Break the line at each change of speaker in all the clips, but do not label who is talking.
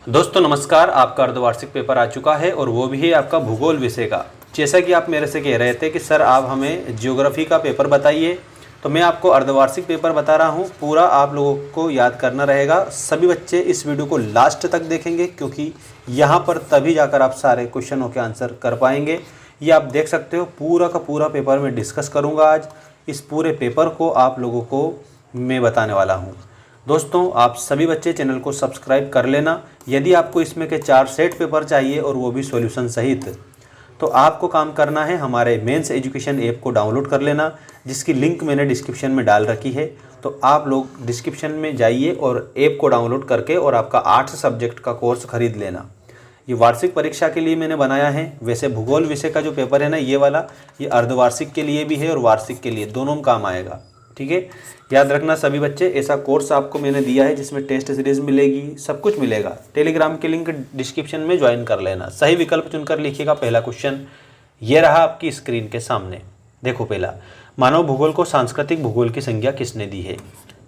दोस्तों नमस्कार। आपका अर्धवार्षिक पेपर आ चुका है और वो भी है आपका भूगोल विषय का। जैसा कि आप मेरे से कह रहे थे कि सर आप हमें ज्योग्राफी का पेपर बताइए, तो मैं आपको अर्धवार्षिक पेपर बता रहा हूँ। पूरा आप लोगों को याद करना रहेगा। सभी बच्चे इस वीडियो को लास्ट तक देखेंगे क्योंकि यहाँ पर तभी जाकर आप सारे क्वेश्चनों के आंसर कर पाएंगे। ये आप देख सकते हो, पूरा का पूरा पेपर मैं डिस्कस करूँगा आज। इस पूरे पेपर को आप लोगों को मैं बताने वाला हूँ। दोस्तों आप सभी बच्चे चैनल को सब्सक्राइब कर लेना। यदि आपको इसमें के 4 सेट पेपर चाहिए और वो भी सॉल्यूशन सहित, तो आपको काम करना है हमारे मेंस एजुकेशन ऐप को डाउनलोड कर लेना, जिसकी लिंक मैंने डिस्क्रिप्शन में डाल रखी है। तो आप लोग डिस्क्रिप्शन में जाइए और ऐप को डाउनलोड करके और आपका 8 सब्जेक्ट का कोर्स खरीद लेना। ये वार्षिक परीक्षा के लिए मैंने बनाया है। वैसे भूगोल विषय का जो पेपर है ना, ये वाला, ये अर्धवार्षिक के लिए भी है और वार्षिक के लिए, दोनों में काम आएगा। ठीक है, याद रखना सभी बच्चे। ऐसा कोर्स आपको मैंने दिया है जिसमें टेस्ट सीरीज मिलेगी, सब कुछ मिलेगा। टेलीग्राम की लिंक डिस्क्रिप्शन में ज्वाइन कर लेना। सही विकल्प चुनकर लिखिएगा पहला क्वेश्चन। ये रहा आपकी स्क्रीन के सामने। देखो पहला, मानव भूगोल को सांस्कृतिक भूगोल की संज्ञा किसने दी है?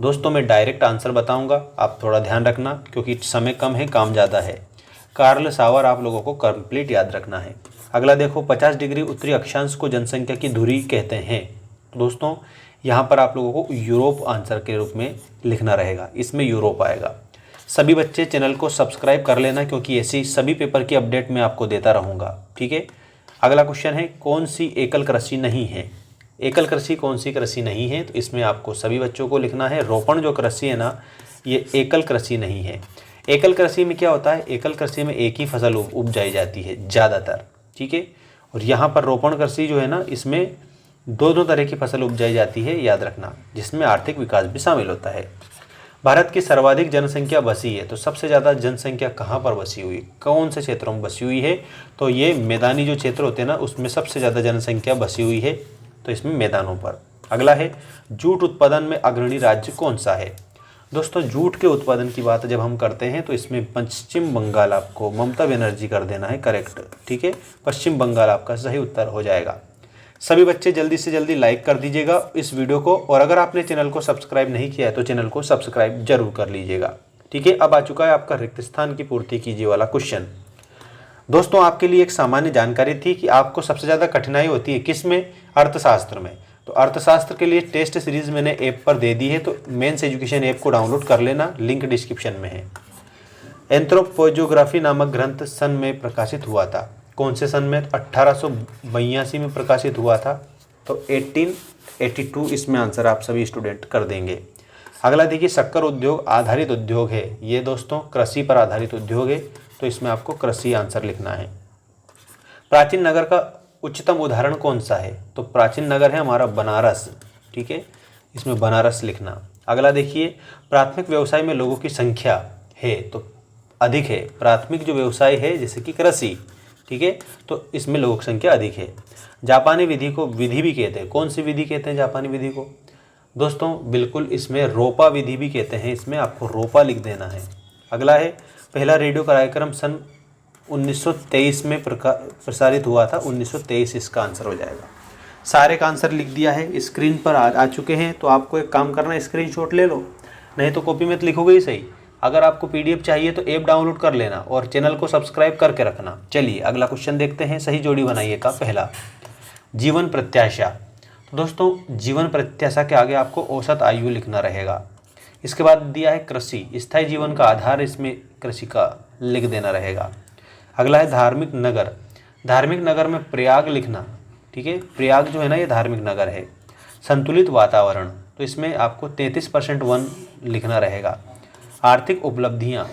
दोस्तों मैं डायरेक्ट आंसर बताऊंगा, आप थोड़ा ध्यान रखना क्योंकि समय कम है, काम ज़्यादा है। कार्ल सावर आप लोगों को कंप्लीट याद रखना है। अगला देखो, 50 डिग्री उत्तरी अक्षांश को जनसंख्या की धुरी कहते हैं। दोस्तों यहाँ पर आप लोगों को यूरोप आंसर के रूप में लिखना रहेगा, इसमें यूरोप आएगा। सभी बच्चे चैनल को सब्सक्राइब कर लेना क्योंकि ऐसी सभी पेपर की अपडेट मैं आपको देता रहूँगा। ठीक है, अगला क्वेश्चन है, कौन सी एकल कृषि नहीं है? एकल कृषि कौन सी कृषि नहीं है? तो इसमें आपको सभी बच्चों को लिखना है, रोपण जो कृषि है ना, ये एकल कृषि नहीं है। एकल कृषि में क्या होता है? एकल कृषि में एक ही फसल उपजाई जाती है ज़्यादातर। ठीक है, और यहाँ पर रोपण कृषि जो है ना, इसमें दो तरह की फसल उपजाई जाती है, याद रखना, जिसमें आर्थिक विकास भी शामिल होता है। भारत की सर्वाधिक जनसंख्या बसी है, तो सबसे ज़्यादा जनसंख्या कहाँ पर बसी हुई, कौन से क्षेत्रों में बसी हुई है? तो ये मैदानी जो क्षेत्र होते हैं ना, उसमें सबसे ज़्यादा जनसंख्या बसी हुई है, तो इसमें मैदानों पर। अगला है, जूट उत्पादन में अग्रणी राज्य कौन सा है? दोस्तों जूट के उत्पादन की बात जब हम करते हैं तो इसमें पश्चिम बंगाल, आपको ममता बनर्जी कर देना है करेक्ट। ठीक है, पश्चिम बंगाल आपका सही उत्तर हो जाएगा। सभी बच्चे जल्दी से जल्दी लाइक कर दीजिएगा इस वीडियो को, और अगर आपने चैनल को सब्सक्राइब नहीं किया है तो चैनल को सब्सक्राइब जरूर कर लीजिएगा। ठीक है, अब आ चुका है आपका रिक्त स्थान की पूर्ति कीजिए वाला क्वेश्चन। दोस्तों आपके लिए एक सामान्य जानकारी थी कि आपको सबसे ज़्यादा कठिनाई होती है किस में? अर्थशास्त्र में। तो अर्थशास्त्र के लिए टेस्ट सीरीज मैंने ऐप पर दे दी है, तो मेंस एजुकेशन ऐप को डाउनलोड कर लेना, लिंक डिस्क्रिप्शन में है। एंथ्रोपोजोग्राफी नामक ग्रंथ सन में प्रकाशित हुआ था, कौन से सन में? 1882 में प्रकाशित हुआ था, तो 1882 इसमें आंसर आप सभी स्टूडेंट कर देंगे। अगला देखिए, शक्कर उद्योग आधारित उद्योग है, ये दोस्तों कृषि पर आधारित उद्योग है, तो इसमें आपको कृषि आंसर लिखना है। प्राचीन नगर का उच्चतम उदाहरण कौन सा है? तो प्राचीन नगर है हमारा बनारस। ठीक है, इसमें बनारस लिखना। अगला देखिए, प्राथमिक व्यवसाय में लोगों की संख्या है तो अधिक है। प्राथमिक जो व्यवसाय है जैसे कि कृषि, ठीक है, तो इसमें लोगों की संख्या अधिक है। जापानी विधि को विधि भी कहते हैं, कौन सी विधि कहते हैं जापानी विधि को? दोस्तों बिल्कुल, इसमें रोपा विधि भी कहते हैं, इसमें आपको रोपा लिख देना है। अगला है, पहला रेडियो कार्यक्रम सन 1923 में प्रसारित हुआ था, 1923 इसका आंसर हो जाएगा। सारे का आंसर लिख दिया है, स्क्रीन पर आ चुके हैं। तो आपको एक काम करना है, स्क्रीनशॉट ले लो, नहीं तो कॉपी में तो लिखोगे ही सही। अगर आपको पीडीएफ चाहिए तो ऐप डाउनलोड कर लेना और चैनल को सब्सक्राइब करके रखना। चलिए अगला क्वेश्चन देखते हैं, सही जोड़ी बनाइएगा। पहला, जीवन प्रत्याशा। तो दोस्तों जीवन प्रत्याशा के आगे आपको औसत आयु लिखना रहेगा। इसके बाद दिया है कृषि, स्थायी जीवन का आधार, इसमें कृषि का लिख देना रहेगा। अगला है धार्मिक नगर, धार्मिक नगर में प्रयाग लिखना। ठीक है, प्रयाग जो है ना, ये धार्मिक नगर है। संतुलित वातावरण, तो इसमें आपको 33% 1 लिखना रहेगा। आर्थिक उपलब्धियाँ,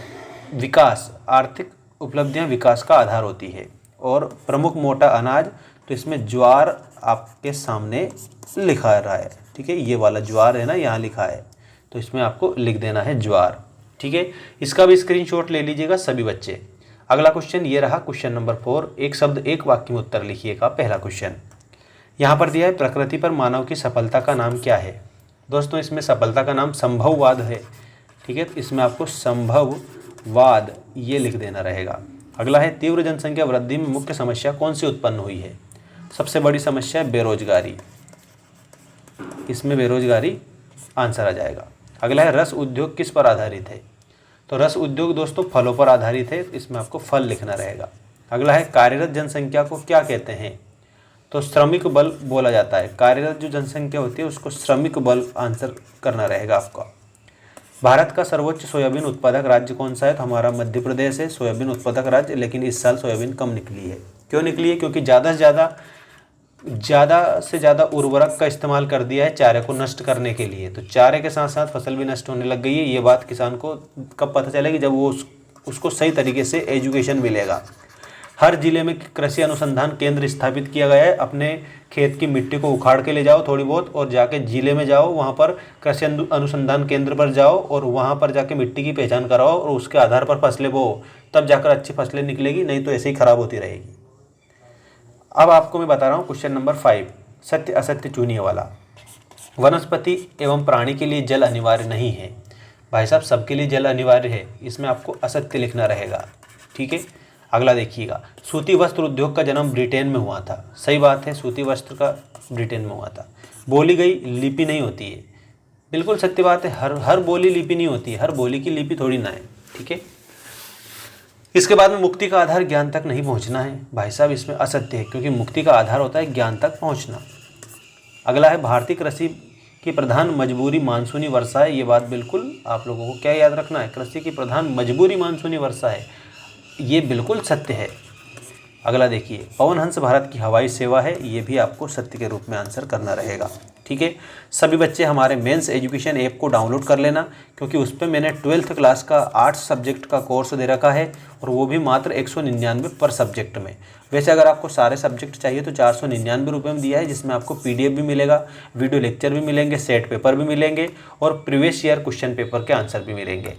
विकास, आर्थिक उपलब्धियाँ विकास का आधार होती है। और प्रमुख मोटा अनाज, तो इसमें ज्वार आपके सामने लिखा रहा है। ठीक है, ये वाला ज्वार है ना, यहाँ लिखा है, तो इसमें आपको लिख देना है ज्वार। ठीक है, इसका भी स्क्रीनशॉट ले लीजिएगा सभी बच्चे। अगला क्वेश्चन ये रहा, क्वेश्चन नंबर 4, एक शब्द एक वाक्य में उत्तर लिखिएगा। पहला क्वेश्चन यहाँ पर दिया है, प्रकृति पर मानव की सफलता का नाम क्या है? दोस्तों इसमें सफलता का नाम संभववाद है। ठीक है, तो इसमें आपको संभववाद ये लिख देना रहेगा। अगला है, तीव्र जनसंख्या वृद्धि में मुख्य समस्या कौन सी उत्पन्न हुई है? सबसे बड़ी समस्या है बेरोजगारी, इसमें बेरोजगारी आंसर आ जाएगा। अगला है, रस उद्योग किस पर आधारित है? तो रस उद्योग दोस्तों फलों पर आधारित है, इसमें आपको फल लिखना रहेगा। अगला है कार्यरत जनसंख्या को क्या कहते हैं, तो श्रमिक बल बोला जाता है। कार्यरत जो जनसंख्या होती है उसको श्रमिक बल आंसर करना रहेगा आपका। भारत का सर्वोच्च सोयाबीन उत्पादक राज्य कौन सा है, तो हमारा मध्य प्रदेश है सोयाबीन उत्पादक राज्य, लेकिन इस साल सोयाबीन कम निकली है। क्यों निकली है, क्योंकि ज़्यादा से ज़्यादा उर्वरक का इस्तेमाल कर दिया है चारे को नष्ट करने के लिए, तो चारे के साथ साथ फसल भी नष्ट होने लग गई है। ये बात किसान को कब पता चलेगी, जब वो उसको सही तरीके से एजुकेशन मिलेगा। हर जिले में कृषि अनुसंधान केंद्र स्थापित किया गया है। अपने खेत की मिट्टी को उखाड़ के ले जाओ थोड़ी बहुत और जाके जिले में जाओ, वहाँ पर कृषि अनुसंधान केंद्र पर जाओ और वहाँ पर जाके मिट्टी की पहचान कराओ और उसके आधार पर फसलें बोओ, तब जाकर अच्छी फसलें निकलेगी, नहीं तो ऐसे ही खराब होती रहेगी। अब आपको मैं बता रहा हूँ क्वेश्चन नंबर 5, सत्य असत्य चुनिए वाला। वनस्पति एवं प्राणी के लिए जल अनिवार्य नहीं है। भाई साहब सबके लिए जल अनिवार्य है, इसमें आपको असत्य लिखना रहेगा। ठीक है, अगला देखिएगा, सूती वस्त्र उद्योग का जन्म ब्रिटेन में हुआ था। सही बात है, सूती वस्त्र का ब्रिटेन में हुआ था। बोली गई लिपि नहीं होती है, बिल्कुल सत्य बात है। हर बोली लिपि नहीं होती है, हर बोली की लिपि थोड़ी ना है। ठीक है, इसके बाद में मुक्ति का आधार ज्ञान तक नहीं पहुंचना है। भाई साहब इसमें असत्य है, क्योंकि मुक्ति का आधार होता है ज्ञान तक पहुंचना। अगला है भारतीय कृषि की प्रधान मजबूरी मानसूनी वर्षा है। ये बात बिल्कुल आप लोगों को क्या याद रखना है, कृषि की प्रधान मजबूरी मानसूनी वर्षा है, ये बिल्कुल सत्य है। अगला देखिए, पवन हंस भारत की हवाई सेवा है, ये भी आपको सत्य के रूप में आंसर करना रहेगा। ठीक है, सभी बच्चे हमारे मेंस एजुकेशन ऐप को डाउनलोड कर लेना, क्योंकि उस पर मैंने 12th क्लास का आर्ट्स सब्जेक्ट का कोर्स दे रखा है और वो भी मात्र 199 पर सब्जेक्ट में। वैसे अगर आपको सारे सब्जेक्ट चाहिए तो 499 रुपये में दिया है, जिसमें आपको PDF भी मिलेगा, वीडियो लेक्चर भी मिलेंगे, सेट पेपर भी मिलेंगे और प्रीवियस ईयर क्वेश्चन पेपर के आंसर भी मिलेंगे।